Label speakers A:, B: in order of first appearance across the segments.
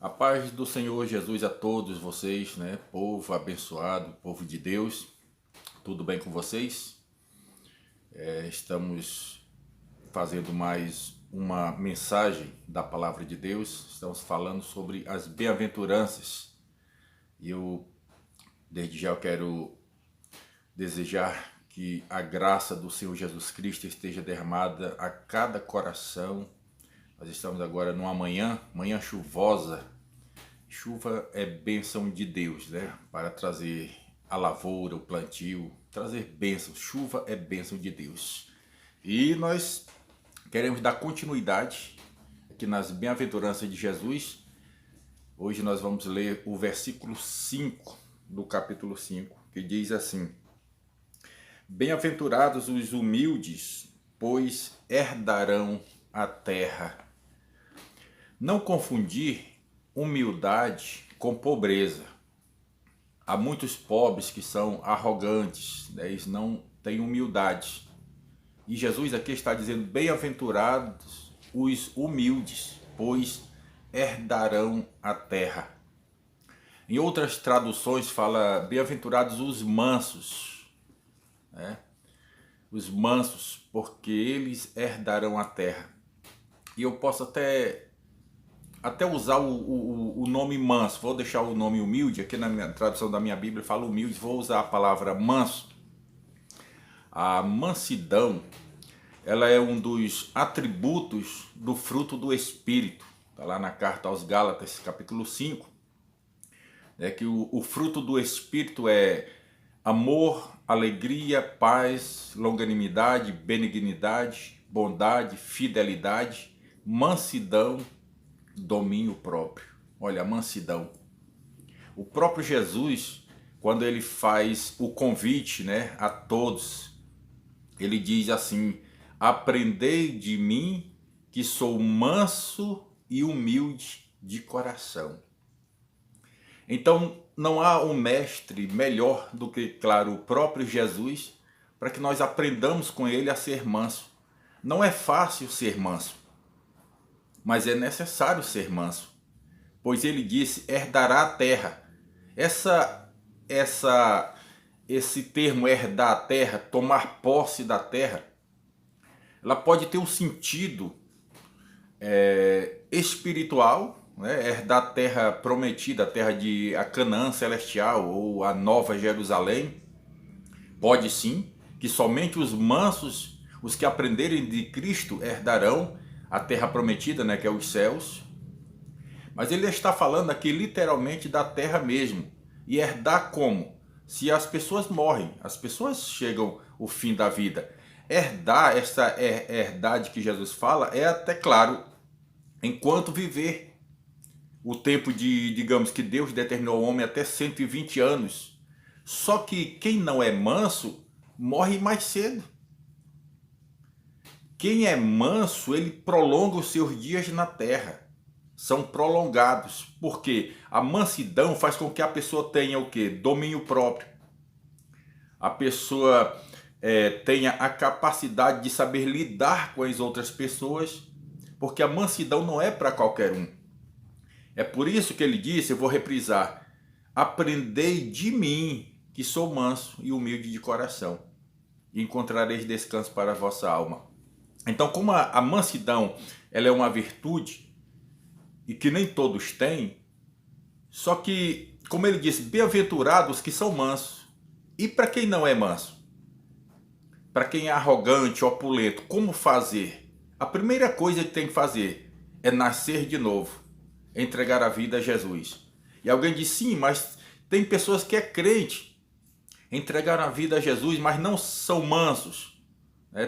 A: A paz do Senhor Jesus a todos vocês, né? Povo abençoado, povo de Deus, tudo bem com vocês? Estamos fazendo mais uma mensagem da palavra de Deus, estamos falando sobre as bem-aventuranças e desde já eu quero desejar que a graça do Senhor Jesus Cristo esteja derramada a cada coração. Nós estamos agora numa manhã chuvosa. Chuva é bênção de Deus, né? Para trazer a lavoura, o plantio, trazer bênção. Chuva é bênção de Deus. E nós queremos dar continuidade aqui nas bem-aventuranças de Jesus. Hoje nós vamos ler o versículo 5 do capítulo 5, que diz assim: Bem-aventurados os humildes, pois herdarão a terra. Não confundir humildade com pobreza. Há muitos pobres que são arrogantes, né? Eles não têm humildade. E Jesus aqui está dizendo: bem-aventurados os humildes, pois herdarão a terra. Em outras traduções fala: bem-aventurados os mansos, né? Os mansos, porque eles herdarão a terra. E eu posso até usar o nome manso. Vou deixar o nome humilde, aqui na tradução da minha Bíblia fala humilde, vou usar a palavra manso. A mansidão, ela é um dos atributos do fruto do Espírito. Está lá na carta aos Gálatas, capítulo 5. É que o fruto do Espírito é amor, alegria, paz, longanimidade, benignidade, bondade, fidelidade, mansidão, domínio próprio. Olha, a mansidão. O próprio Jesus, quando ele faz o convite, né, a todos, ele diz assim: aprendei de mim, que sou manso e humilde de coração. Então, não há um mestre melhor do que, claro, o próprio Jesus, para que nós aprendamos com ele a ser manso. Não é fácil ser manso, mas é necessário ser manso, pois ele disse: herdará a terra. Esse termo herdar a terra, tomar posse da terra, ela pode ter um sentido espiritual, né? Herdar a terra prometida, a terra de a Canaã celestial ou a Nova Jerusalém. Pode sim, que somente os mansos, os que aprenderem de Cristo, herdarão a terra prometida, né, que é os céus. Mas ele está falando aqui literalmente da terra mesmo. E herdar como? Se as pessoas morrem, as pessoas chegam ao fim da vida. Herdar, essa herdade que Jesus fala, é até claro, enquanto viver. O tempo digamos que Deus determinou ao homem até 120 anos. Só que quem não é manso, morre mais cedo. Quem é manso, ele prolonga os seus dias na terra. São prolongados, porque a mansidão faz com que a pessoa tenha o quê? Domínio próprio. A pessoa tenha a capacidade de saber lidar com as outras pessoas, porque a mansidão não é para qualquer um. É por isso que ele disse, eu vou reprisar: aprendei de mim, que sou manso e humilde de coração, e encontrareis descanso para a vossa alma. Então, como a mansidão ela é uma virtude, e que nem todos têm, só que, como ele disse, bem-aventurados que são mansos. E para quem não é manso? Para quem é arrogante, opulento, como fazer? A primeira coisa que tem que fazer é nascer de novo, entregar a vida a Jesus. E alguém diz: sim, mas tem pessoas que é crente, entregaram a vida a Jesus, mas não são mansos.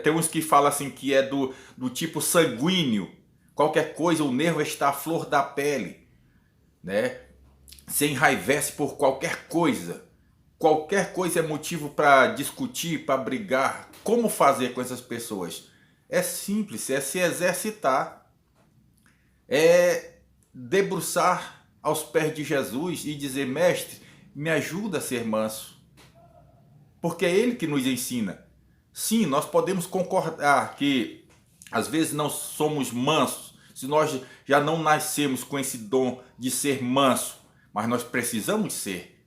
A: Tem uns que falam assim que é do tipo sanguíneo, qualquer coisa, o nervo está à flor da pele, né? Se enraivece por qualquer coisa. Qualquer coisa é motivo para discutir, para brigar. Como fazer com essas pessoas? É simples, é se exercitar. É debruçar aos pés de Jesus e dizer: mestre, me ajuda a ser manso. Porque é ele que nos ensina. Sim, nós podemos concordar que às vezes não somos mansos, se nós já não nascemos com esse dom de ser manso, mas nós precisamos ser.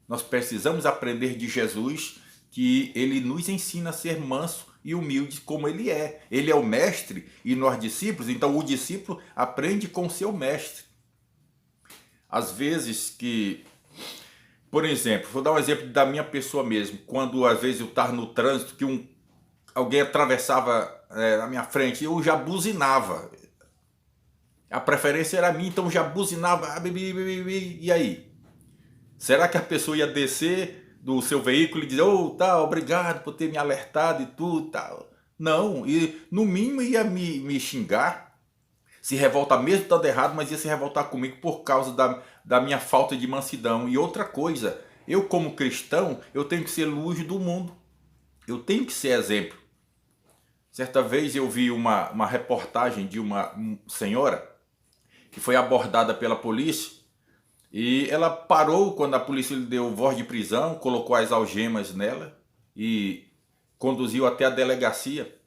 A: Nós precisamos aprender de Jesus, que ele nos ensina a ser manso e humilde como ele é. Ele é o mestre e nós discípulos, então o discípulo aprende com o seu mestre. Às vezes que, por exemplo, vou dar um exemplo da minha pessoa mesmo, quando às vezes eu estava no trânsito, que alguém atravessava na minha frente, eu já buzinava. A preferência era minha, então eu já buzinava, e aí? Será que a pessoa ia descer do seu veículo e dizer, tá, obrigado por ter me alertado e tudo, tal? Não, e no mínimo ia me xingar, se revoltar mesmo estando errado, mas ia se revoltar comigo por causa da minha falta de mansidão. E outra coisa, eu como cristão, eu tenho que ser luz do mundo, eu tenho que ser exemplo. Certa vez eu vi uma reportagem de uma senhora que foi abordada pela polícia e ela parou quando a polícia lhe deu voz de prisão, colocou as algemas nela e conduziu até a delegacia.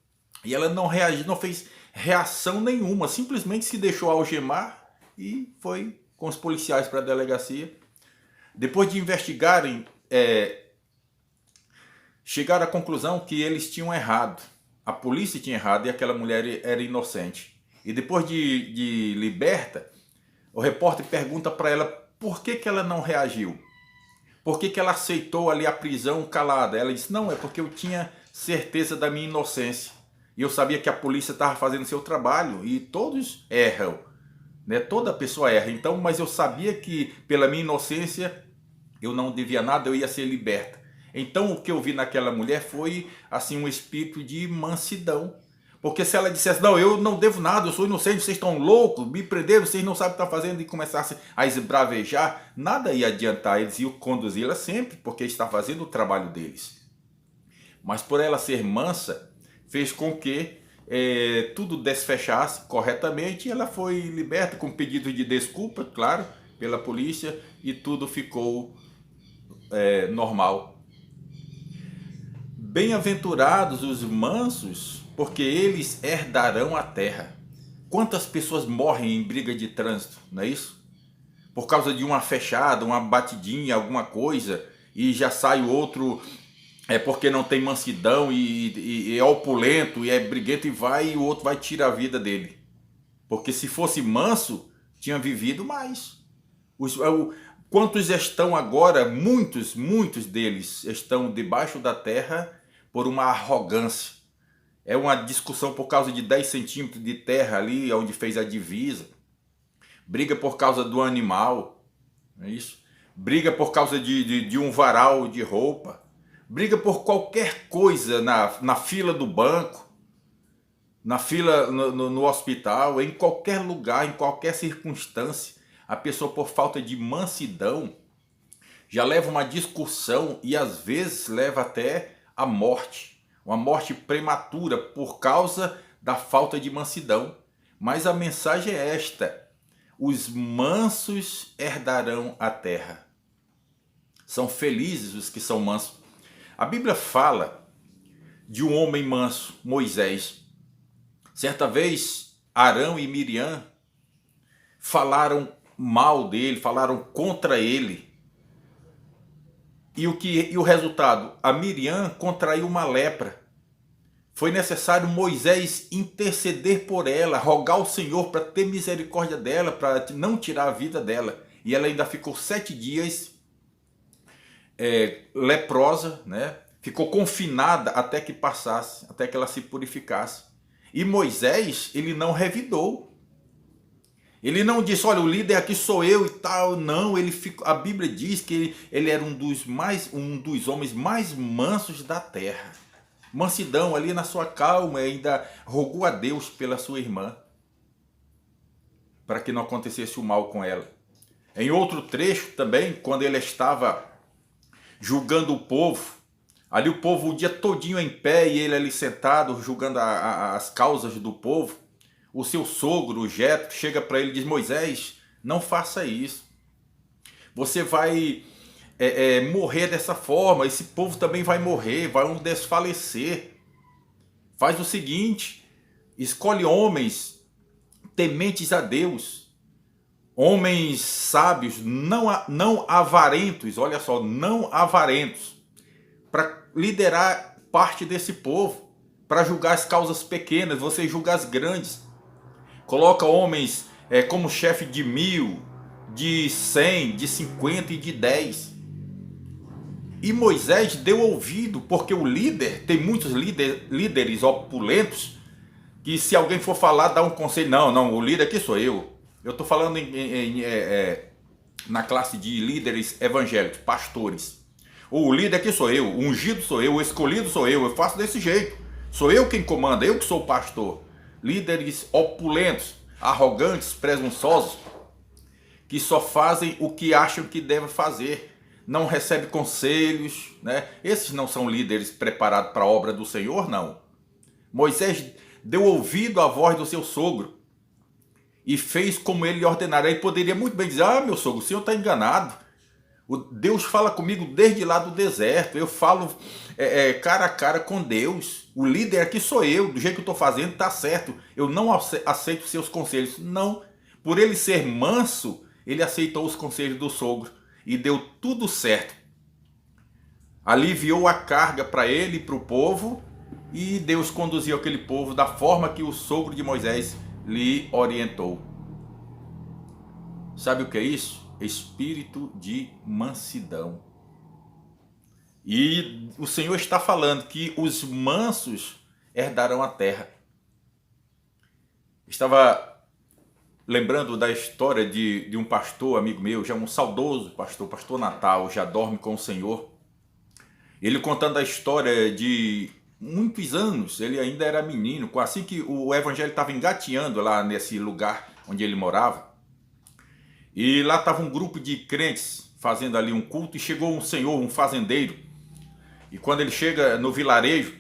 A: E ela não reagiu, não fez reação nenhuma, simplesmente se deixou algemar e foi com os policiais para a delegacia. Depois de investigarem, chegaram à conclusão que eles tinham errado. A polícia tinha errado e aquela mulher era inocente. E depois de liberta, o repórter pergunta para ela por que ela não reagiu. Por que ela aceitou ali a prisão calada? Ela disse, não, é porque eu tinha certeza da minha inocência. E eu sabia que a polícia estava fazendo seu trabalho e todos erram, né? Toda pessoa erra. Então, mas eu sabia que pela minha inocência eu não devia nada, eu ia ser liberta. Então o que eu vi naquela mulher foi assim um espírito de mansidão. Porque se ela dissesse, não, eu não devo nada, eu sou inocente, vocês estão loucos, me prenderam, vocês não sabem o que estão fazendo, e começasse a esbravejar, nada ia adiantar, eles iam conduzi-la sempre, porque está fazendo o trabalho deles. Mas por ela ser mansa, fez com que tudo desfechasse corretamente, e ela foi liberta com pedido de desculpa, claro, pela polícia, e tudo ficou normal. Bem-aventurados os mansos, porque eles herdarão a terra. Quantas pessoas morrem em briga de trânsito, não é isso? Por causa de uma fechada, uma batidinha, alguma coisa, e já sai o outro porque não tem mansidão e é opulento e é briguento e o outro vai tirar a vida dele. Porque se fosse manso, tinha vivido mais. Quantos estão agora, muitos deles estão debaixo da terra por uma arrogância. É uma discussão por causa de 10 centímetros de terra ali, onde fez a divisa. Briga por causa do animal, não é isso? Briga por causa de um varal de roupa. Briga por qualquer coisa na fila do banco, na fila no hospital, em qualquer lugar, em qualquer circunstância. A pessoa, por falta de mansidão, já leva uma discussão e às vezes leva até a morte. Uma morte prematura por causa da falta de mansidão. Mas a mensagem é esta: os mansos herdarão a terra. São felizes os que são mansos. A Bíblia fala de um homem manso, Moisés. Certa vez, Arão e Miriam falaram mal dele, falaram contra ele. E o resultado? A Miriam contraiu uma lepra. Foi necessário Moisés interceder por ela, rogar ao Senhor para ter misericórdia dela, para não tirar a vida dela. E ela ainda ficou 7 dias leprosa, né? Ficou confinada até que passasse, até que ela se purificasse. E Moisés, ele não revidou. Ele não disse, olha, o líder aqui sou eu e tal. Não, a Bíblia diz que ele era um dos homens mais mansos da terra. Mansidão ali na sua calma, ainda rogou a Deus pela sua irmã, para que não acontecesse o mal com ela. Em outro trecho também, quando ele estava julgando o povo, ali o povo o dia todinho em pé e ele ali sentado julgando as causas do povo, o seu sogro, o Jetro, chega para ele e diz, Moisés, não faça isso. Você vai morrer dessa forma, esse povo também vai morrer, vai desfalecer. Faz o seguinte, escolhe homens tementes a Deus, homens sábios, não avarentos, olha só, não avarentos, para liderar parte desse povo, para julgar as causas pequenas, você julga as grandes. Coloca homens como chefe de 1000, de 100, de 50 e de 10. E Moisés deu ouvido, porque o líder, tem muitos líderes opulentos, que se alguém for falar, dá um conselho. Não, o líder aqui sou eu. Eu estou falando na classe de líderes evangélicos, pastores. O líder aqui sou eu, o ungido sou eu, o escolhido sou eu faço desse jeito. Sou eu quem comanda, eu que sou o pastor. Líderes opulentos, arrogantes, presunçosos, que só fazem o que acham que devem fazer. Não recebem conselhos, né? Esses não são líderes preparados para a obra do Senhor, não. Moisés deu ouvido à voz do seu sogro e fez como ele lhe ordenara. Ele poderia muito bem dizer: meu sogro, o senhor está enganado. Deus fala comigo desde lá do deserto. Eu falo cara a cara com Deus. O líder aqui sou eu. Do jeito que eu estou fazendo está certo. Eu não aceito seus conselhos. Não. Por ele ser manso, ele aceitou os conselhos do sogro e deu tudo certo. Aliviou a carga para ele e para o povo, e Deus conduziu aquele povo da forma que o sogro de Moisés lhe orientou. Sabe o que é isso? Espírito de mansidão. E o Senhor está falando que os mansos herdarão a terra. Estava lembrando da história de um pastor, amigo meu, já um saudoso pastor Natal, já dorme com o Senhor. Ele contando a história de muitos anos, ele ainda era menino, assim que o evangelho estava engateando lá nesse lugar onde ele morava. E lá estava um grupo de crentes fazendo ali um culto, e chegou um senhor, um fazendeiro. E quando ele chega no vilarejo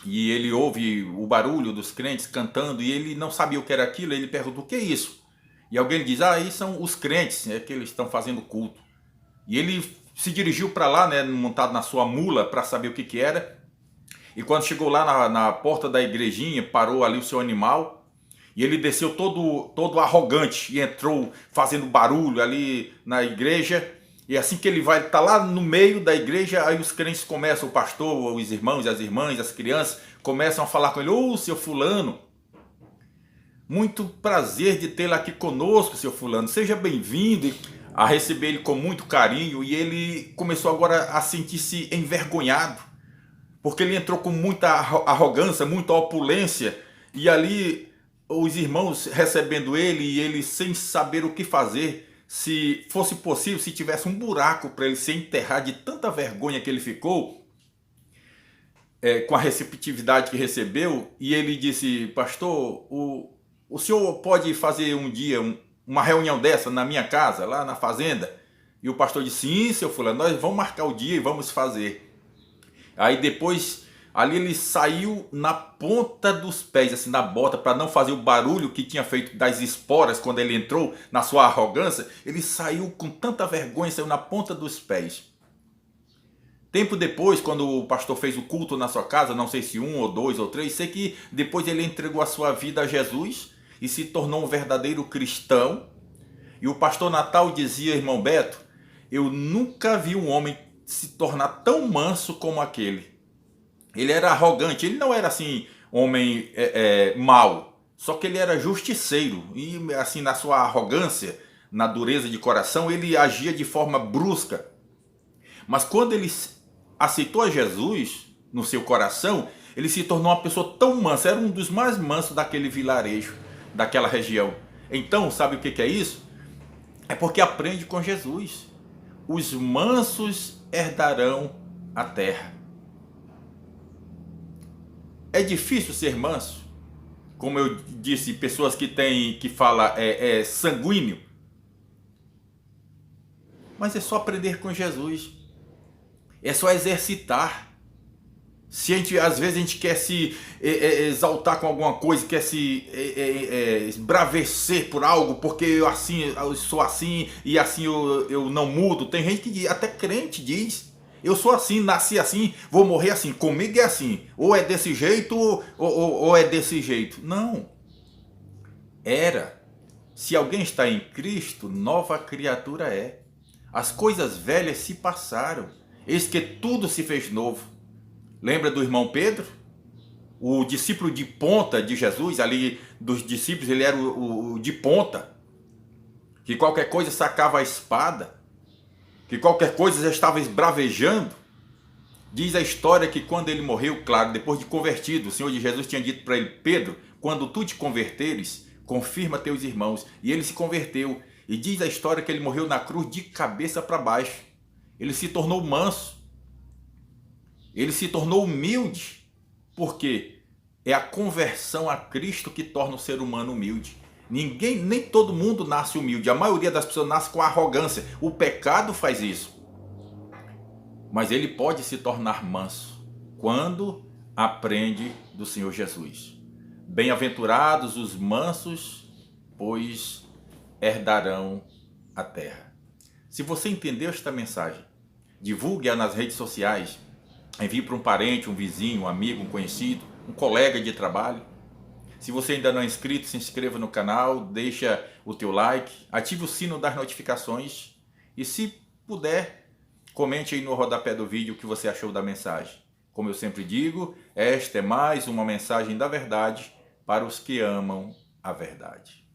A: e ele ouve o barulho dos crentes cantando, e ele não sabia o que era aquilo, ele pergunta: o que é isso? E alguém lhe diz: aí são os crentes, que eles estão fazendo culto. E ele se dirigiu para lá, montado na sua mula, para saber o que era. E quando chegou lá na porta da igrejinha, parou ali o seu animal, e ele desceu todo arrogante e entrou fazendo barulho ali na igreja. E assim que ele vai, está lá no meio da igreja, aí os crentes começam, o pastor, os irmãos e as irmãs, as crianças, começam a falar com ele: ô, seu fulano, muito prazer de tê-lo aqui conosco, seu fulano, seja bem-vindo, a receber ele com muito carinho. E ele começou agora a sentir-se envergonhado, porque ele entrou com muita arrogância, muita opulência, e ali os irmãos recebendo ele, e ele sem saber o que fazer. Se fosse possível, se tivesse um buraco para ele se enterrar de tanta vergonha que ele ficou, com a receptividade que recebeu. E ele disse: pastor, o senhor pode fazer um dia uma reunião dessa na minha casa, lá na fazenda? E o pastor disse: sim, seu fulano, nós vamos marcar o dia e vamos fazer. Aí depois, ali ele saiu na ponta dos pés, assim, na bota, para não fazer o barulho que tinha feito das esporas quando ele entrou na sua arrogância. Ele saiu com tanta vergonha, saiu na ponta dos pés. Tempo depois, quando o pastor fez o culto na sua casa, não sei se 1 ou 2 ou 3, sei que depois ele entregou a sua vida a Jesus e se tornou um verdadeiro cristão. E o pastor Natal dizia: irmão Beto, eu nunca vi um homem se tornar tão manso como aquele. Ele era arrogante, ele não era assim homem mau, só que ele era justiceiro, e assim na sua arrogância, na dureza de coração, ele agia de forma brusca. Mas quando ele aceitou a Jesus no seu coração, ele se tornou uma pessoa tão mansa, era um dos mais mansos daquele vilarejo, daquela região. Então, sabe o que é isso? É porque aprende com Jesus. Os mansos herdarão a terra. É difícil ser manso, como eu disse, pessoas que falam sanguíneo, mas é só aprender com Jesus, é só exercitar. Se às vezes a gente quer se exaltar com alguma coisa, quer se esbravecer por algo, porque eu sou assim e assim eu não mudo. Tem gente que diz, até crente diz: eu sou assim, nasci assim, vou morrer assim, comigo é assim, ou é desse jeito ou é desse jeito. Não, era. Se alguém está em Cristo, nova criatura é. As coisas velhas se passaram, eis que tudo se fez novo. Lembra do irmão Pedro? O discípulo de ponta de Jesus, ali dos discípulos, ele era o de ponta. Que qualquer coisa sacava a espada, que qualquer coisa já estava esbravejando. Diz a história que quando ele morreu, claro, depois de convertido, o Senhor de Jesus tinha dito para ele: Pedro, quando tu te converteres, confirma teus irmãos. E ele se converteu. E diz a história que ele morreu na cruz de cabeça para baixo. Ele se tornou manso. Ele se tornou humilde. Por quê? É a conversão a Cristo que torna o ser humano humilde. Nem todo mundo nasce humilde. A maioria das pessoas nasce com arrogância. O pecado faz isso. Mas ele pode se tornar manso quando aprende do Senhor Jesus. Bem-aventurados os mansos, pois herdarão a terra. Se você entendeu esta mensagem, divulgue-a nas redes sociais, envie para um parente, um vizinho, um amigo, um conhecido, um colega de trabalho. Se você ainda não é inscrito, se inscreva no canal, deixa o teu like, ative o sino das notificações e, se puder, comente aí no rodapé do vídeo o que você achou da mensagem. Como eu sempre digo, esta é mais uma mensagem da verdade para os que amam a verdade.